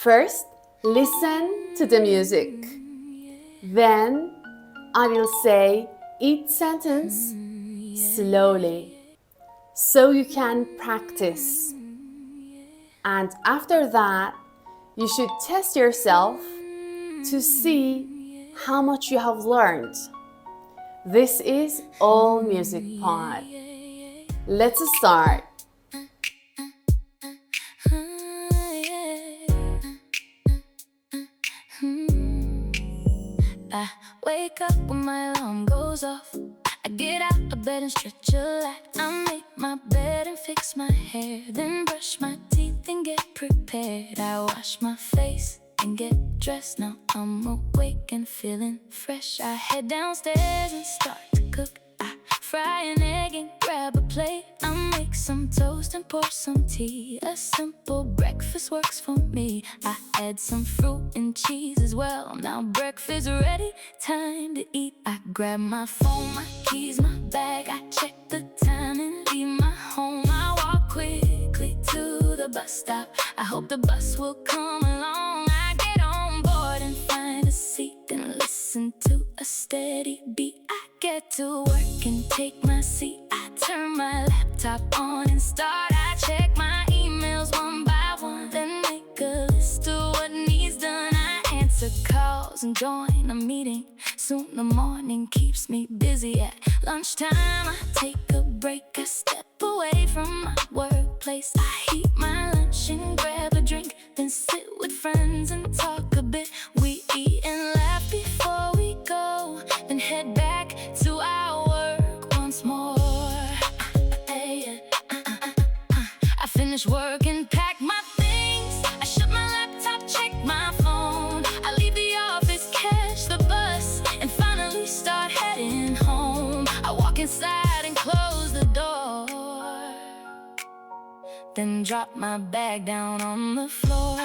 First, listen to the music. Then, I will say each sentence slowly so you can practice. And after that, you should test yourself to see how much you have learned. This is All Music Pod. Let's start. I wake up when my alarm goes off. I get out of bed and stretch a lot. I make my bed and fix my hair, then brush my teeth and get prepared. I wash my face and get dressed. Now I'm awake and feeling fresh. I head downstairs and start to cook. I fry an egg and grab a plate. I make some toast and pour some tea. A simple breakfast works for me. I add some fruit and cheese as well. Now breakfast ready, time to eat. I grab my phone, my keys, my bag. I check the time and leave my home. I walk quickly to the bus stop. I hope the bus will come along. I get on board and find a seat and listen to a steady beat. I get to work and take my seat. I turn my laptop on and start. I check my emails one by one, then make a list of what needs done. I answer calls and join a meeting. Soon the morning keeps me busy. At lunchtime I take a break. I step away from my workplace. I eat my lunch and grab a drink, then sit with friends and talk a bit. We eat and laugh before we go, then head back to our work once more. I finish work and pack my things. I shut my laptop, check my phone. I leave the office, catch the bus, and finally start heading home. I walk inside and close the door, then drop my bag down on the floor.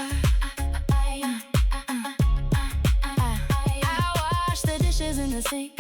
I wash the dishes in the sink.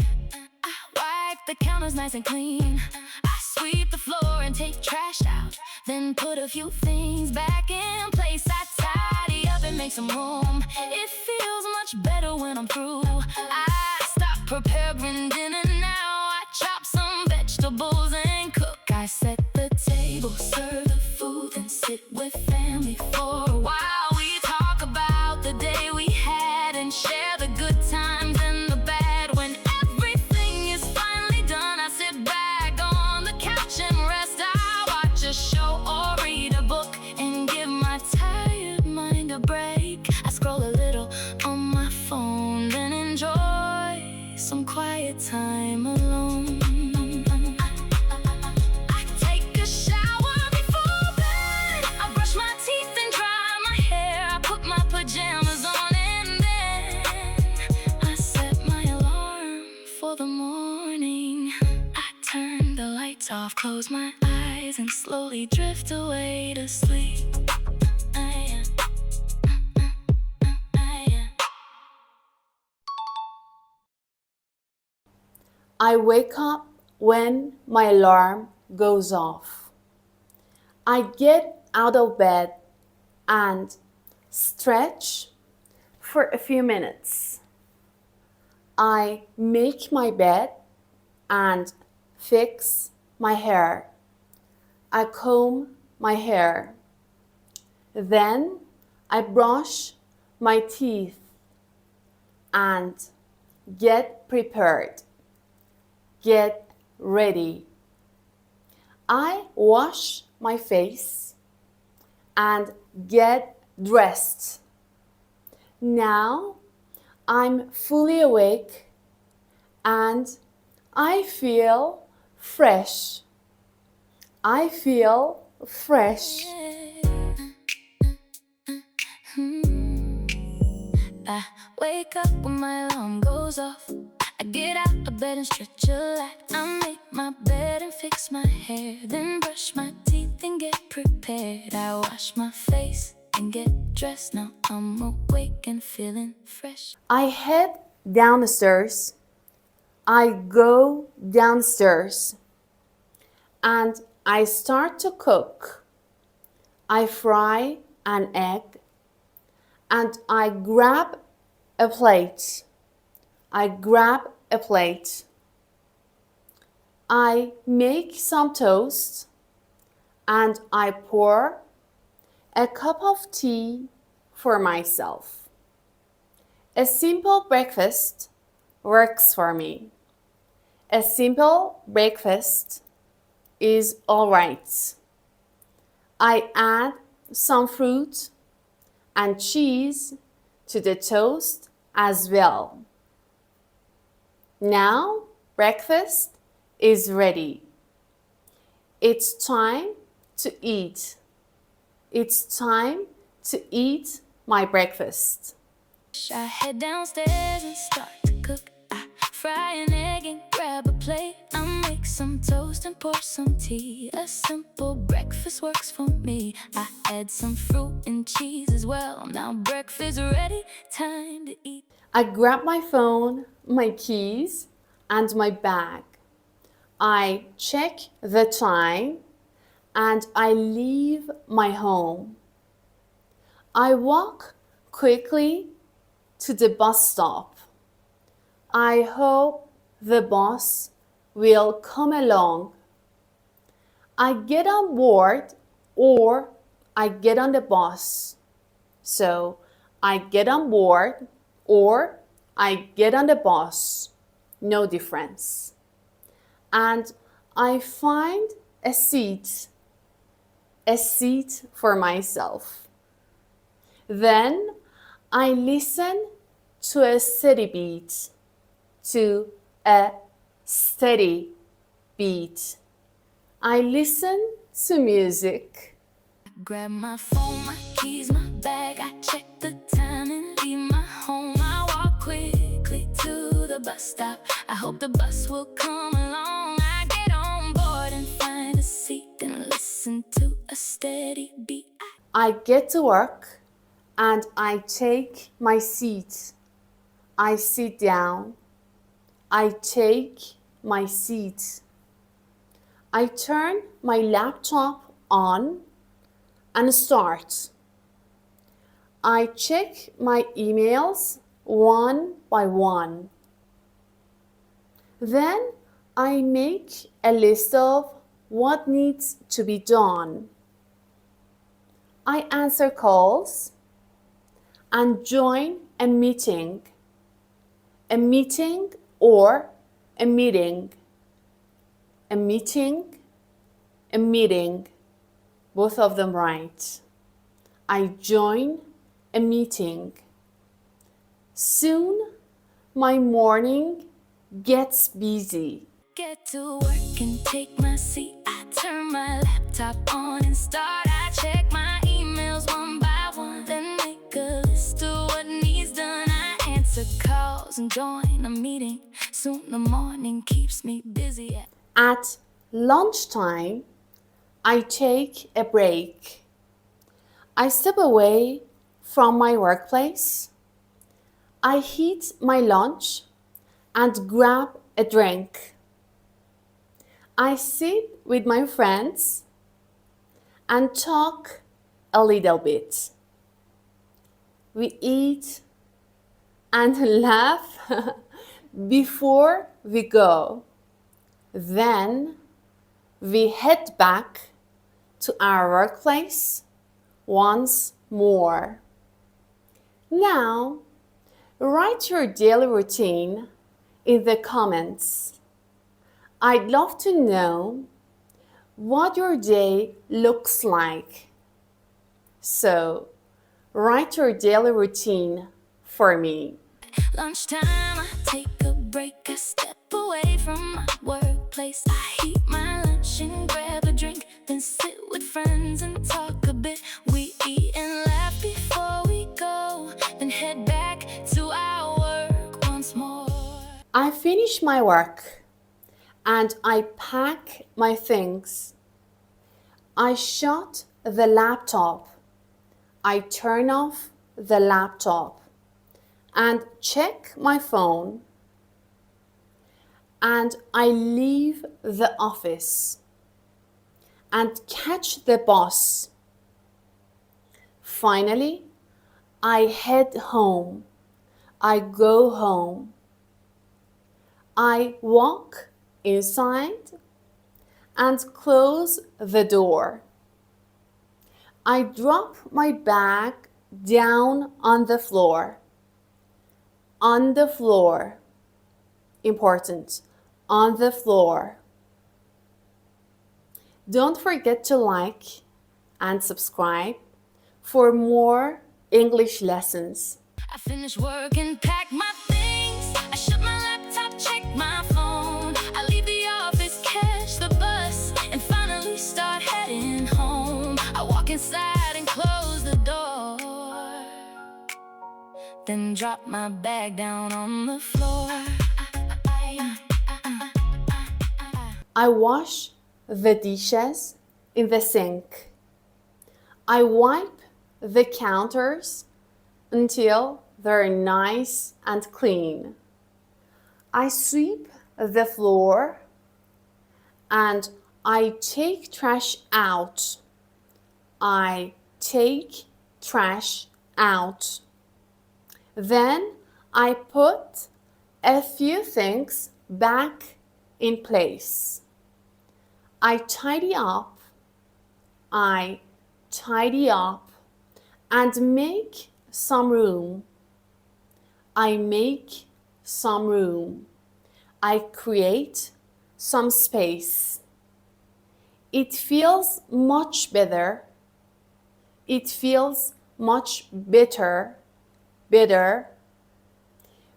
I wipe the counters nice and clean. I sweep the floor and take trash out, then put a few things back in place. I tidy up and make some room. It feels much better when I'm through. I stop preparing dinner now. I chop some vegetables and cook. I set the table, serve the food, and sit with family for a while. We talk about the day we had and share the good times and the bad. When everything is finally done, I sit back on the couch and rest. I watch a show or read a book and give my tired mind a break. I scroll a little on my phone, then enjoy some quiet time alone. I take a shower before bed. I brush my teeth and dry my hair. I put my pajamas on and then I set my alarm for the morning. I turn the lights off, close my eyes, and slowly drift away to sleep. I wake up when my alarm goes off. I get out of bed and stretch for a few minutes. I make my bed and fix my hair. I comb my hair. Then I brush my teeth and get prepared. Get ready. I wash my face and get dressed. Now I'm fully awake and I feel fresh. I feel fresh. I wake up when my alarm goes off. I get out of bed and stretch a lot. I make my bed and fix my hair, then brush my teeth and get prepared. I wash my face and get dressed. Now I'm awake and feeling fresh. I head downstairs. I go downstairs and I start to cook. I fry an egg and I grab a plate. I grab a plate. I make some toast and I pour a cup of tea for myself. A simple breakfast works for me. A simple breakfast is all right. I add some fruit and cheese to the toast as well. Now breakfast is ready. It's time to eat. It's time to eat my breakfast. I head downstairs and start to cook. I fry an egg and grab a plate. I make some toast and pour some tea. A simple breakfast works for me. I add some fruit and cheese as well. Now breakfast ready, time to eat. I grab my phone, my keys, and my bag. I check the time and I leave my home. I walk quickly to the bus stop. I hope the bus will come along. I get on board or I get on the bus. So I get on board or I get on the bus. No difference. And I find a seat for myself. Then I listen to a steady beat, I listen to music. Grab my phone, my keys, my bag. I check the time and leave my home. I walk quickly to the bus stop. I hope the bus will come along. I get on board and find a seat and listen to a steady beat. I get to work and I take my seat. I sit down. I take my seat. I turn my laptop on and start. I check my emails one by one. Then I make a list of what needs to be done. I answer calls and join a meeting or a meeting. A meeting, both of them right. I join a meeting. Soon my morning gets busy. Get to work and take my seat. I turn my laptop on and start. I check my emails one by one, then make a list of what needs done. I answer calls and join a meeting. Soon the morning keeps me busy. At lunchtime, I take a break. I step away from my workplace. I eat my lunch and grab a drink. I sit with my friends and talk a little bit. We eat and laugh before we go. Then we head back to our workplace once more. Now, write your daily routine in the comments. I'd love to know what your day looks like. So, write your daily routine for me. Lunchtime, I take a break. I step away from my workplace. I eat my lunch and grab a drink, then sit with friends and talk a bit. We eat and laugh before we go, then head back to our work once more. I finish my work and I pack my things. I shut the laptop. I turn off the laptop and check my phone, and I leave the office and catch the bus. Finally, I head home. I go home. I walk inside and close the door. I drop my bag down on the floor. On the floor. Important. On the floor. Don't forget to like and subscribe for more English lessons. I finish work and pack my things. I shut my laptop, check my phone. I leave the office, catch the bus, and finally start heading home. I walk inside and close the door, then drop my bag down on the floor. I wash the dishes in the sink. I wipe the counters until they're nice and clean. I sweep the floor and I take trash out. I take trash out. Then I put a few things back in place. I tidy up. I tidy up and make some room. I make some room. I create some space. It feels much better. It feels much better.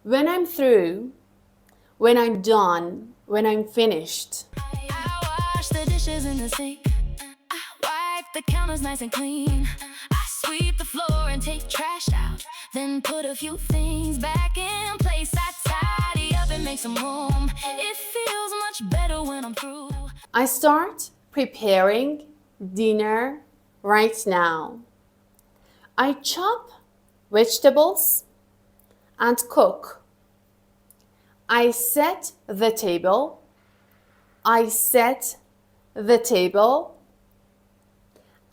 When I'm through, when I'm done, when I'm finished. I wash the dishes in the sink. I wipe the counters nice and clean. I sweep the floor and take trash out, then put a few things back in place. I tidy up and make some room. It feels much better when I'm through. I start preparing dinner right now. I chop vegetables and cook. I set the table. I set the table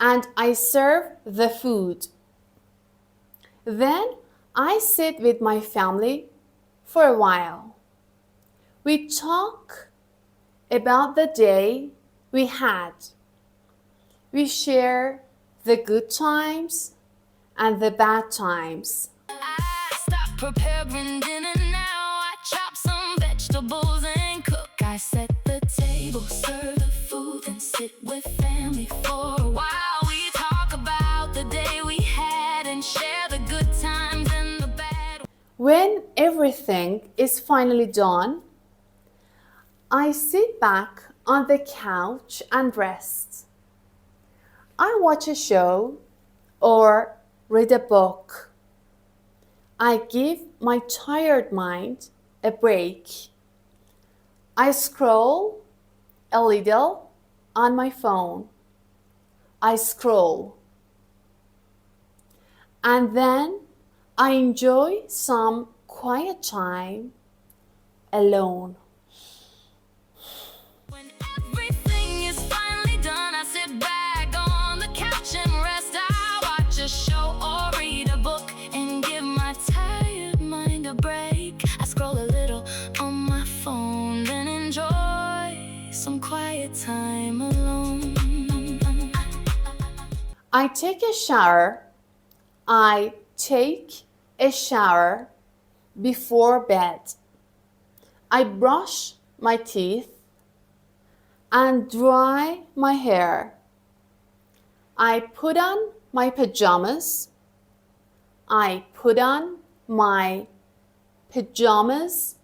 and I serve the food. Then I sit with my family for a while. We talk about the day we had. We share the good times and the bad times. I stop preparing dinner now. I chop some vegetables and cook. I set the table, serve the food, and sit with family for a while. We talk about the day we had and share the good times and the bad. When everything is finally done, I sit back on the couch and rest. I watch a show or read a book. I give my tired mind a break. I scroll a little on my phone. I scroll. And then I enjoy some quiet time alone. When everything is finally done, I sit back on the couch and rest. I watch a show or read a book and give my tired mind a break. I scroll a little on my phone, then enjoy some quiet time alone. I take a shower. I take a shower before bed. I brush my teeth and dry my hair. I put on my pajamas. I put on my pajamas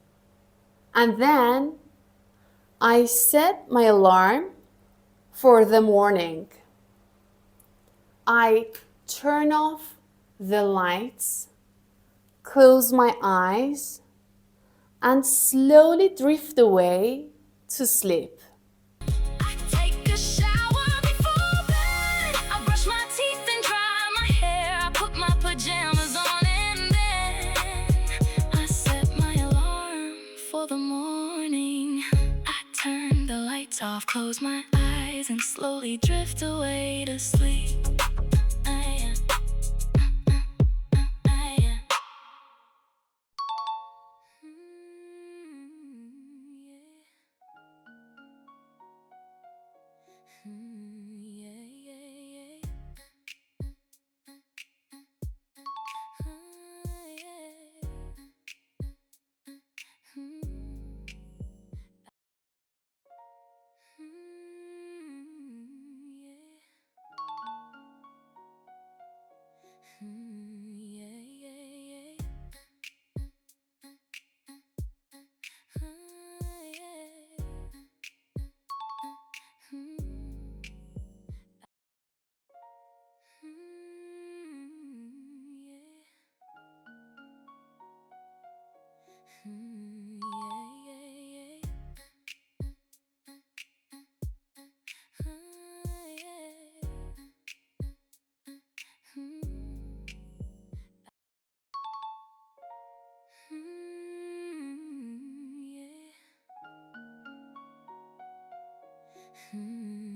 and then I set my alarm for the morning. I turn off the lights, close my eyes, and slowly drift away to sleep. I take a shower before bed. I brush my teeth and dry my hair. I put my pajamas on and then I set my alarm for the morning. I turn the lights off, close my eyes, and slowly drift away to sleep. Hmm.